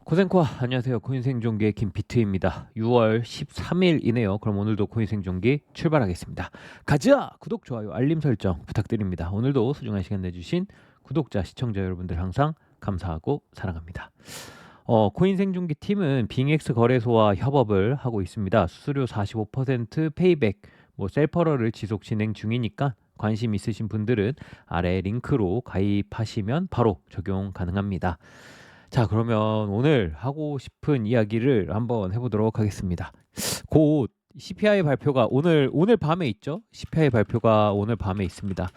코생코아 안녕하세요. 코인생존기의 김비트입니다. 6월 13일이네요. 그럼 오늘도 코인생존기 출발하겠습니다. 가자! 구독, 좋아요, 알림 설정 부탁드립니다. 오늘도 소중한 시간 내주신 구독자, 시청자 여러분들 항상 감사하고 사랑합니다. 코인생존기 팀은 빙엑스 거래소와 협업을 하고 있습니다. 수수료 45% 페이백, 셀퍼러를 지속 진행 중이니까 관심 있으신 분들은 아래 링크로 가입하시면 바로 적용 가능합니다. 자, 그러면 오늘 하고 싶은 이야기를 한번 해보도록 하겠습니다. 곧 CPI 발표가 오늘 밤에 있죠? CPI 발표가 오늘 밤에 있습니다.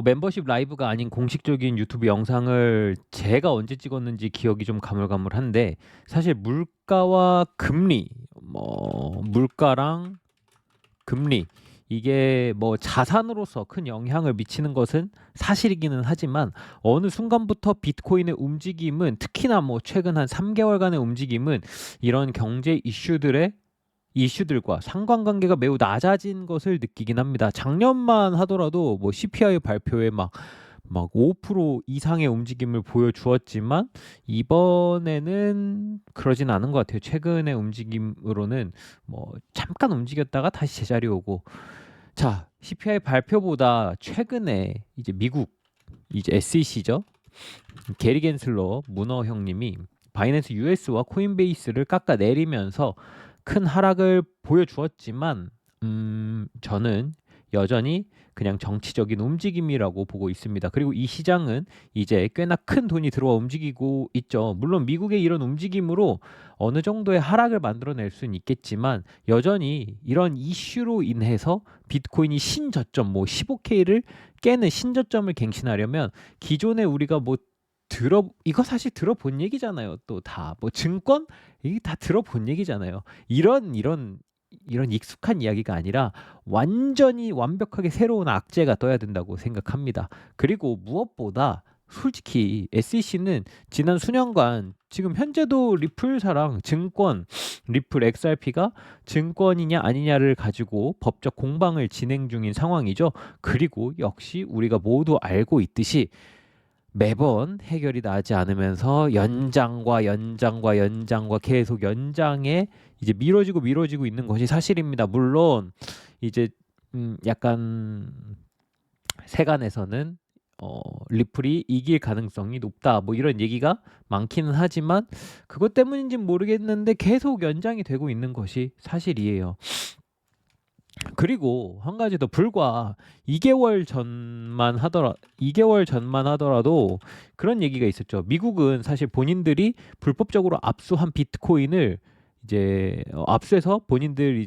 멤버십 라이브가 아닌 공식적인 유튜브 영상을 제가 언제 찍었는지 기억이 좀 가물가물한데, 사실 물가와 금리, 물가랑 금리, 이게 자산으로서 큰 영향을 미치는 것은 사실이기는 하지만, 어느 순간부터 비트코인의 움직임은, 특히나 최근 한 3개월간의 움직임은 이런 경제 이슈들과 상관관계가 매우 낮아진 것을 느끼긴 합니다. 작년만 하더라도 CPI 발표에 막 5% 이상의 움직임을 보여주었지만, 이번에는 그러진 않은 것 같아요. 최근의 움직임으로는 잠깐 움직였다가 다시 제자리 오고. 자, CPI 발표보다 최근에 이제 미국 SEC죠. 게리 겐슬러 문어 형님이 바이낸스 US와 코인베이스를 깎아내리면서 큰 하락을 보여주었지만, 저는 여전히 그냥 정치적인 움직임이라고 보고 있습니다. 그리고 이 시장은 이제 꽤나 큰 돈이 들어와 움직이고 있죠. 물론 미국의 이런 움직임으로 어느 정도의 하락을 만들어낼 수는 있겠지만, 여전히 이런 이슈로 인해서 비트코인이 신저점 15K를 깨는 신저점을 갱신하려면, 기존에 우리가 이거 사실 들어본 얘기잖아요. 또 다 증권 이게 다 들어본 얘기잖아요. 이런 익숙한 이야기가 아니라 완전히 완벽하게 새로운 악재가 떠야 된다고 생각합니다. 그리고 무엇보다 솔직히 SEC는 지난 수년간, 지금 현재도 리플사랑 리플 XRP가 증권이냐 아니냐를 가지고 법적 공방을 진행 중인 상황이죠. 그리고 역시 우리가 모두 알고 있듯이 매번 해결이 나지 않으면서 연장과 계속 연장에 이제 미뤄지고 있는 것이 사실입니다. 물론 이제 약간 세간에서는 리플이 이길 가능성이 높다, 이런 얘기가 많기는 하지만, 그것 때문인지는 모르겠는데 계속 연장이 되고 있는 것이 사실이에요. 그리고 한 가지 더, 불과 2개월 전만 하더라도 그런 얘기가 있었죠. 미국은 사실 본인들이 불법적으로 압수한 비트코인을 이제 압수해서 본인들이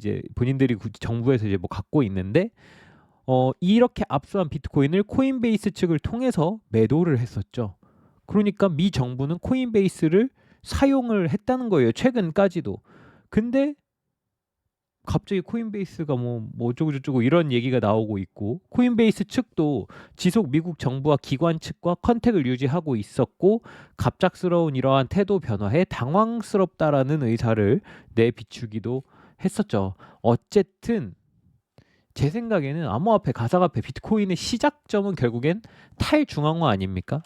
정부에서 이제 갖고 있는데, 이렇게 압수한 비트코인을 코인베이스 측을 통해서 매도를 했었죠. 그러니까 미 정부는 코인베이스를 사용을 했다는 거예요, 최근까지도. 근데 갑자기 코인베이스가 어쩌고저쩌고 이런 얘기가 나오고 있고, 코인베이스 측도 지속 미국 정부와 기관 측과 컨택을 유지하고 있었고, 갑작스러운 이러한 태도 변화에 당황스럽다라는 의사를 내비추기도 했었죠. 어쨌든 제 생각에는 암호화폐, 가상화폐, 비트코인의 시작점은 결국엔 탈중앙화 아닙니까?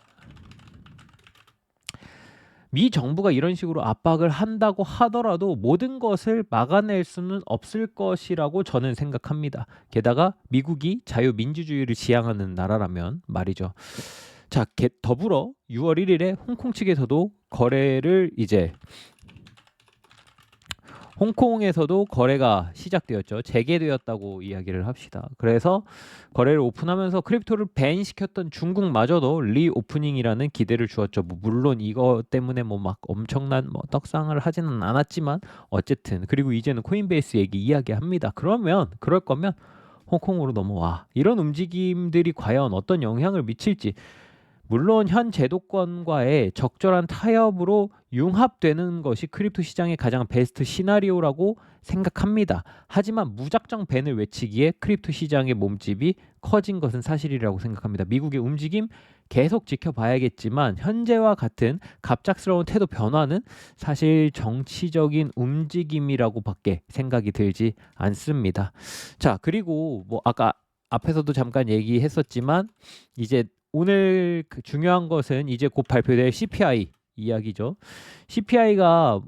미 정부가 이런 식으로 압박을 한다고 하더라도 모든 것을 막아낼 수는 없을 것이라고 저는 생각합니다. 게다가 미국이 자유민주주의를 지향하는 나라라면 말이죠. 자, 더불어 6월 1일에 홍콩 측에서도 홍콩에서도 거래가 시작되었죠. 재개되었다고 이야기를 합시다. 그래서 거래를 오픈하면서 크립토를 밴시켰던 중국마저도 리오프닝이라는 기대를 주었죠. 물론 이거 때문에 엄청난 떡상을 하지는 않았지만, 어쨌든. 그리고 이제는 코인베이스 이야기합니다. 그럴 거면 홍콩으로 넘어와. 이런 움직임들이 과연 어떤 영향을 미칠지, 물론 현 제도권과의 적절한 타협으로 융합되는 것이 크립토 시장의 가장 베스트 시나리오라고 생각합니다. 하지만 무작정 밴을 외치기에 크립토 시장의 몸집이 커진 것은 사실이라고 생각합니다. 미국의 움직임 계속 지켜봐야겠지만, 현재와 같은 갑작스러운 태도 변화는 사실 정치적인 움직임이라고밖에 생각이 들지 않습니다. 자, 그리고 아까 앞에서도 잠깐 얘기했었지만, 이제 오늘 중요한 것은 이제 곧 발표될 CPI, 이야기죠. CPI가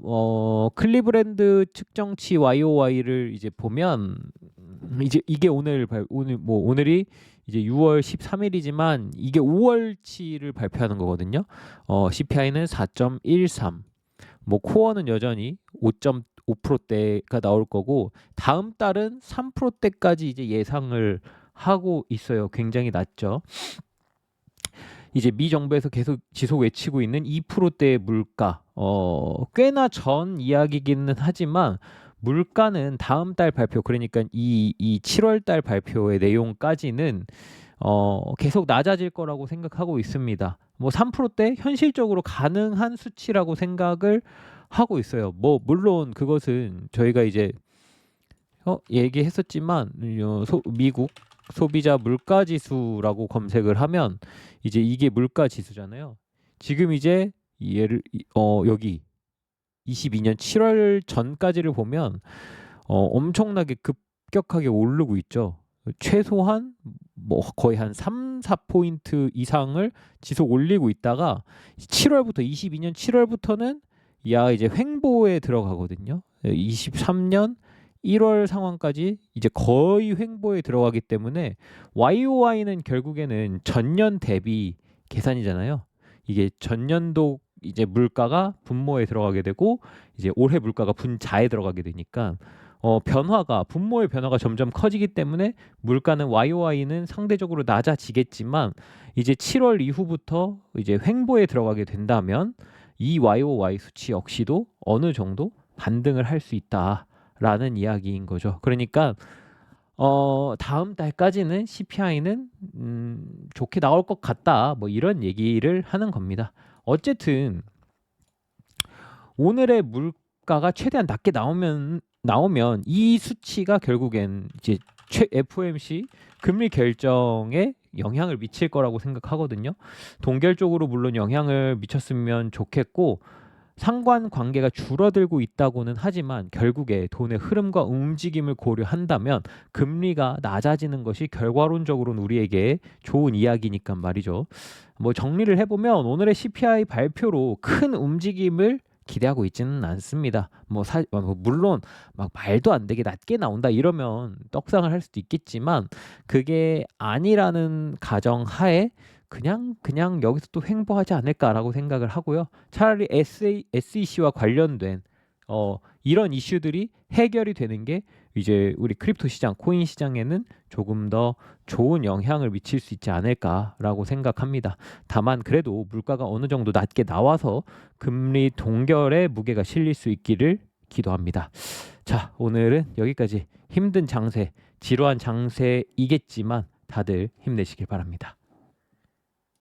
클리브랜드 측정치 YOY를 이제 보면 이제 이게 오늘이 이제 6월 13일이지만 이게 5월치를 발표하는 거거든요. CPI는 4.13. 뭐 코어는 여전히 5.5%대가 나올 거고 다음 달은 3%대까지 이제 예상을 하고 있어요. 굉장히 낮죠. 이제 미 정부에서 계속 지속 외치고 있는 2%대의 물가, 꽤나 전 이야기기는 하지만 물가는 다음 달 발표, 그러니까 이 7월 달 발표의 내용까지는 계속 낮아질 거라고 생각하고 있습니다. 뭐 3%대 현실적으로 가능한 수치라고 생각을 하고 있어요. 뭐 물론 그것은 저희가 이제 얘기했었지만 미국 소비자 물가 지수라고 검색을 하면 이제 이게 물가 지수잖아요. 지금 이제 여기 22년 7월 전까지를 보면 엄청나게 급격하게 오르고 있죠. 최소한 뭐 거의 한 3, 4포인트 이상을 지속 올리고 있다가 22년 7월부터는 이제 횡보에 들어가거든요. 23년 1월 상황까지 이제 거의 횡보에 들어가기 때문에 YOY는 결국에는 전년 대비 계산이잖아요. 이게 전년도 이제 물가가 분모에 들어가게 되고 이제 올해 물가가 분자에 들어가게 되니까 분모의 변화가 점점 커지기 때문에 물가는 YOY는 상대적으로 낮아지겠지만 이제 7월 이후부터 이제 횡보에 들어가게 된다면 이 YOY 수치 역시도 어느 정도 반등을 할 수 있다라는 이야기인 거죠. 그러니까 다음 달까지는 CPI는 좋게 나올 것 같다. 뭐 이런 얘기를 하는 겁니다. 어쨌든 오늘의 물가가 최대한 낮게 나오면 이 수치가 결국엔 이제 FOMC 금리 결정에 영향을 미칠 거라고 생각하거든요. 동결적으로 물론 영향을 미쳤으면 좋겠고 상관 관계가 줄어들고 있다고는 하지만 결국에 돈의 흐름과 움직임을 고려한다면 금리가 낮아지는 것이 결과론적으로는 우리에게 좋은 이야기니까 말이죠. 뭐 정리를 해보면 오늘의 CPI 발표로 큰 움직임을 기대하고 있지는 않습니다. 물론 막 말도 안 되게 낮게 나온다 이러면 떡상을 할 수도 있겠지만 그게 아니라는 가정하에 그냥 여기서 또 횡보하지 않을까라고 생각을 하고요. 차라리 SEC와 관련된 이런 이슈들이 해결이 되는 게 이제 우리 크립토 시장, 코인 시장에는 조금 더 좋은 영향을 미칠 수 있지 않을까라고 생각합니다. 다만 그래도 물가가 어느 정도 낮게 나와서 금리 동결에 무게가 실릴 수 있기를 기도합니다. 자, 오늘은 여기까지. 힘든 장세, 지루한 장세이겠지만 다들 힘내시길 바랍니다.